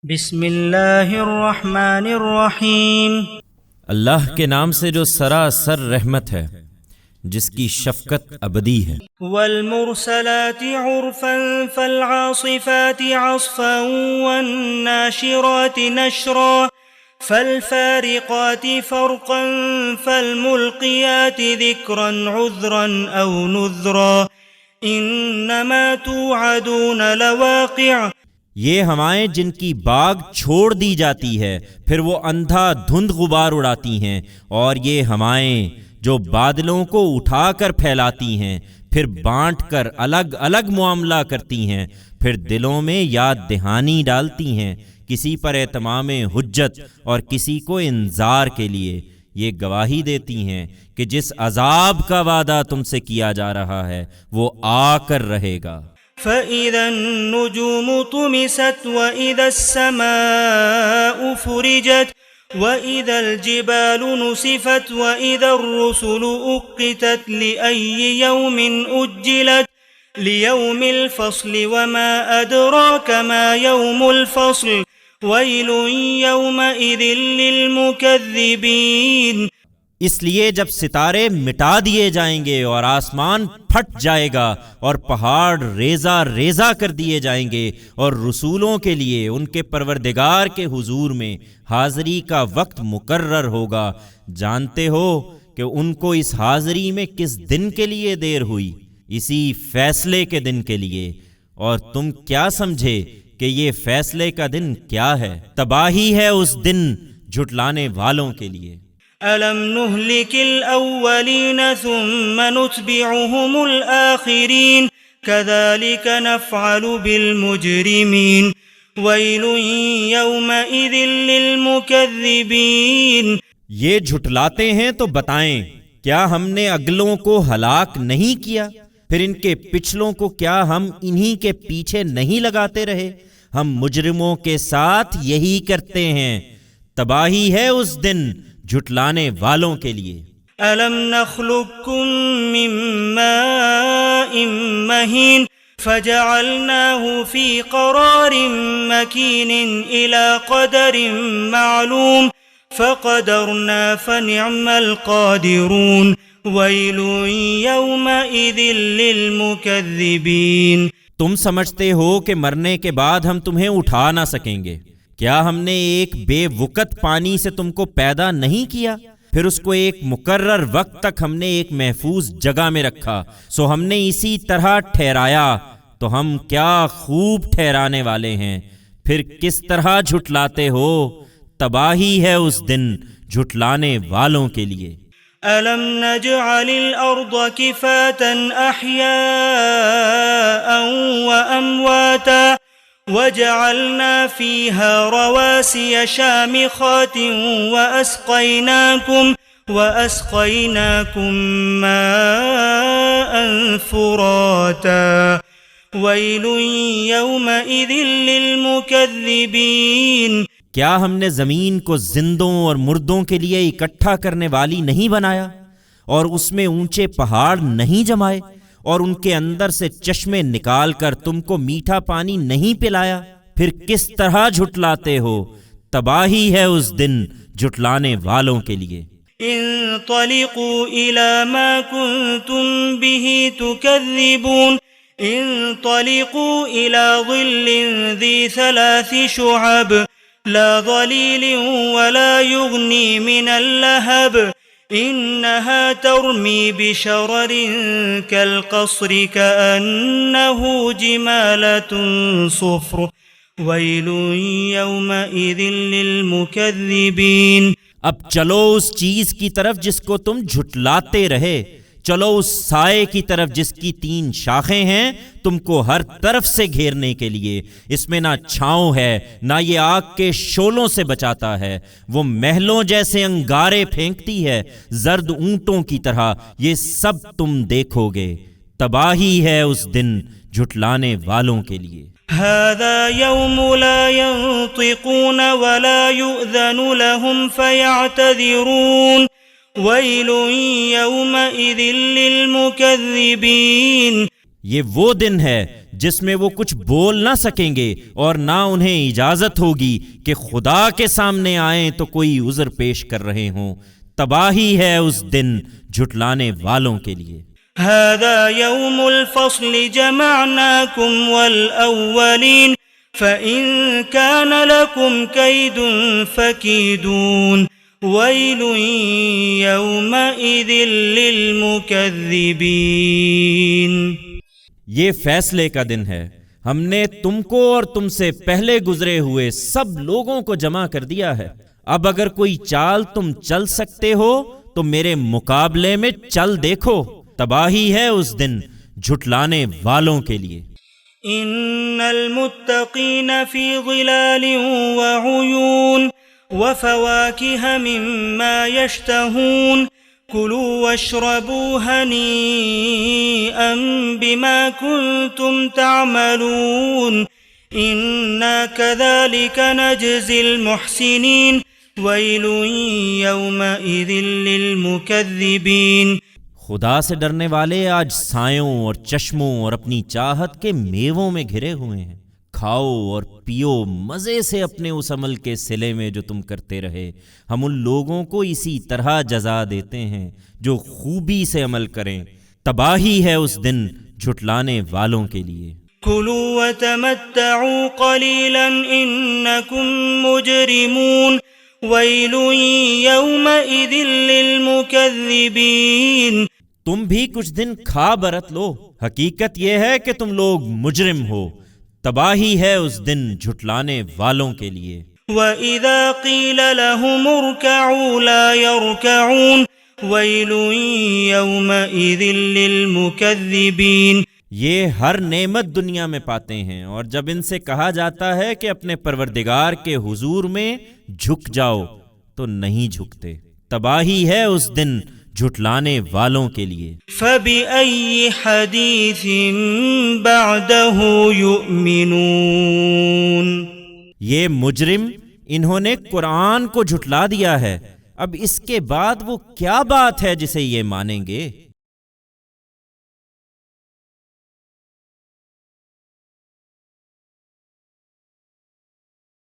بسم اللہ الرحمن الرحیم۔ اللہ کے نام سے جو سراسر رحمت ہے، جس کی شفقت ابدی ہے۔ والمرسلات عرفا فالعاصفات عصفا والناشرات نشرا فالفارقات فرقا فالملقيات ذكرا عذرا أو نذرا إنما توعدون لواقع۔ یہ ہوائیں جن کی باغ چھوڑ دی جاتی ہے، پھر وہ اندھا دھند غبار اڑاتی ہیں، اور یہ ہوائیں جو بادلوں کو اٹھا کر پھیلاتی ہیں، پھر بانٹ کر الگ الگ معاملہ کرتی ہیں، پھر دلوں میں یاد دہانی ڈالتی ہیں، کسی پر اتمام حجت اور کسی کو انذار کے لیے۔ یہ گواہی دیتی ہیں کہ جس عذاب کا وعدہ تم سے کیا جا رہا ہے وہ آ کر رہے گا۔ فَإِذَا النُّجُومُ طُمِسَتْ وَإِذَا السَّمَاءُ فُرِجَتْ وَإِذَا الْجِبَالُ نُسِفَتْ وَإِذَا الرُّسُلُ أُقِّتَتْ لِأَيِّ يَوْمٍ أُجِّلَتْ لِيَوْمِ الْفَصْلِ وَمَا أَدْرَاكَ مَا يَوْمُ الْفَصْلِ وَيْلٌ يَوْمَئِذٍ لِّلْمُكَذِّبِينَ۔ اس لیے جب ستارے مٹا دیے جائیں گے اور آسمان پھٹ جائے گا اور پہاڑ ریزہ ریزہ کر دیے جائیں گے، اور رسولوں کے لیے ان کے پروردگار کے حضور میں حاضری کا وقت مقرر ہوگا، جانتے ہو کہ ان کو اس حاضری میں کس دن کے لیے دیر ہوئی؟ اسی فیصلے کے دن کے لیے۔ اور تم کیا سمجھے کہ یہ فیصلے کا دن کیا ہے؟ تباہی ہے اس دن جھٹلانے والوں کے لیے۔ أَلَمْ نُهْلِكِ الْأَوَّلِينَ ثُمَّ نُتْبِعُهُمُ الْآخِرِينَ كَذَلِكَ نَفْعَلُ بِالْمُجْرِمِينَ وَيْلٌ يَوْمَئِذٍ لِّلْمُكَذِّبِينَ۔ یہ جھٹلاتے ہیں تو بتائیں، کیا ہم نے اگلوں کو ہلاک نہیں کیا؟ پھر ان کے پچھلوں کو کیا ہم انہی کے پیچھے نہیں لگاتے رہے؟ ہم مجرموں کے ساتھ یہی کرتے ہیں۔ تباہی ہے اس دن جھٹلانے والوں کے لیے۔ أَلَمْ نَخْلُقكُّم مِّن مَّاءٍ مَّهِينٍ فَجَعَلْنَاهُ فِي قَرَارٍ مَّكِينٍ إِلَى قَدَرٍ مَّعْلُومٍ فَقَدَرْنَا فَنِعْمَ الْقَادِرُونَ وَيْلٌ يَوْمَئِذٍ لِّلْمُكَذِّبِينَ۔ تم سمجھتے ہو کہ مرنے کے بعد ہم تمہیں اٹھا نہ سکیں گے؟ کیا ہم نے ایک بے وقت پانی سے تم کو پیدا نہیں کیا؟ پھر اس کو ایک مقرر وقت تک ہم نے ایک محفوظ جگہ میں رکھا، سو ہم نے اسی طرح ٹھہرایا، تو ہم کیا خوب ٹھہرانے والے ہیں۔ پھر کس طرح جھٹلاتے ہو؟ تباہی ہے اس دن جھٹلانے والوں کے لیے۔ أَلَمْ نَجْعَلِ الْأَرْضَ كِفَاتًا أَحْيَاءً وَأَمْوَاتًا وَجَعَلْنَا فِيهَا رَوَاسِيَ شَامِخَاتٍ وَأَسْقَيْنَاكُم مَّاءً فُرَاتًا وَيْلٌ يَوْمَئِذٍ لِّلْمُكَذِّبِينَ۔ کیا ہم نے زمین کو زندوں اور مردوں کے لیے اکٹھا کرنے والی نہیں بنایا، اور اس میں اونچے پہاڑ نہیں جمائے، اور ان کے اندر سے چشمے نکال کر تم کو میٹھا پانی نہیں پلایا؟ پھر کس طرح جھٹلاتے ہو؟ تباہی ہے اس دن جھٹلانے والوں کے لیے۔ انطلقوا إلى ما كنتم به تكذبون انطلقوا إلى ظل ذي 3 شعب لا ظليل ولا يغني من اللهب إنها ترمي بشرر كالقصر كأنه جمالة صفر ويل يومئذ للمكذبين۔ اب چلو اس چیز کی طرف جس کو تم جھٹلاتے رہے، چلو اس سائے کی طرف جس کی 3 شاخیں ہیں تم کو ہر طرف سے گھیرنے کے لیے۔ اس میں نہ چھاؤں ہے، نہ یہ آگ کے شعلوں سے بچاتا ہے، وہ محلوں جیسے انگارے پھینکتی ہے، زرد اونٹوں کی طرح، یہ سب تم دیکھو گے۔ تباہی ہے اس دن جھٹلانے والوں کے لیے۔ هذا يوم لا ينطقون ولا يؤذن لهم فيعتذرون ويل يومئذ للمكذبين۔ یہ وہ دن ہے جس میں وہ کچھ بول نہ سکیں گے اور نہ انہیں اجازت ہوگی کہ خدا کے سامنے آئیں تو کوئی عذر پیش کر رہے ہوں۔ تباہی ہے اس دن جھٹلانے والوں کے لیے۔ هذا يوم الفصل جمعناكم والأولين فإن كان لكم كيد فكيدون ويل يومئذ للمكذبين۔ یہ فیصلے کا دن ہے، ہم نے تم کو اور تم سے پہلے گزرے ہوئے سب لوگوں کو جمع کر دیا ہے۔ اب اگر کوئی چال تم چل سکتے ہو تو میرے مقابلے میں چل دیکھو۔ تباہی ہے اس دن جھٹلانے والوں کے لیے۔ ان المتقین فی ظلال وعیون وفواکہ مما یشتہون کلوا واشربوا ہنیئا بما کنتم تعملون انا کذلک نجزی المحسنین ویل یومئذ للمکذبین۔ خدا سے ڈرنے والے آج سایوں اور چشموں اور اپنی چاہت کے میووں میں گھرے ہوئے ہیں۔ کھاؤ اور پیو مزے سے اپنے اس عمل کے صلے میں جو تم کرتے رہے۔ ہم ان لوگوں کو اسی طرح جزا دیتے ہیں جو خوبی سے عمل کریں۔ تباہی ہے اس دن جھٹلانے والوں کے لیے۔ کلوا وتمتعوا قلیلا انکم مجرمون ویل یومئذ للمکذبین۔ تم بھی کچھ دن کھا برت لو، حقیقت یہ ہے کہ تم لوگ مجرم ہو۔ تباہی ہے اس دن جھٹلانے والوں کے لیے۔ وَإِذَا قِيلَ لَهُمُ ارْكَعُوا لَا يَرْكَعُونَ وَيْلٌ يَوْمَئِذٍ لِّلْمُكَذِّبِينَ۔ یہ ہر نعمت دنیا میں پاتے ہیں، اور جب ان سے کہا جاتا ہے کہ اپنے پروردگار کے حضور میں جھک جاؤ تو نہیں جھکتے۔ تباہی ہے اس دن جھٹلانے والوں کے لیے۔ فَبِأَيِّ حَدِيثٍ بَعْدَهُ يُؤْمِنُونَ۔ یہ مجرم انہوں نے قرآن کو جھٹلا دیا ہے، اب اس کے بعد وہ کیا بات ہے جسے یہ مانیں گے؟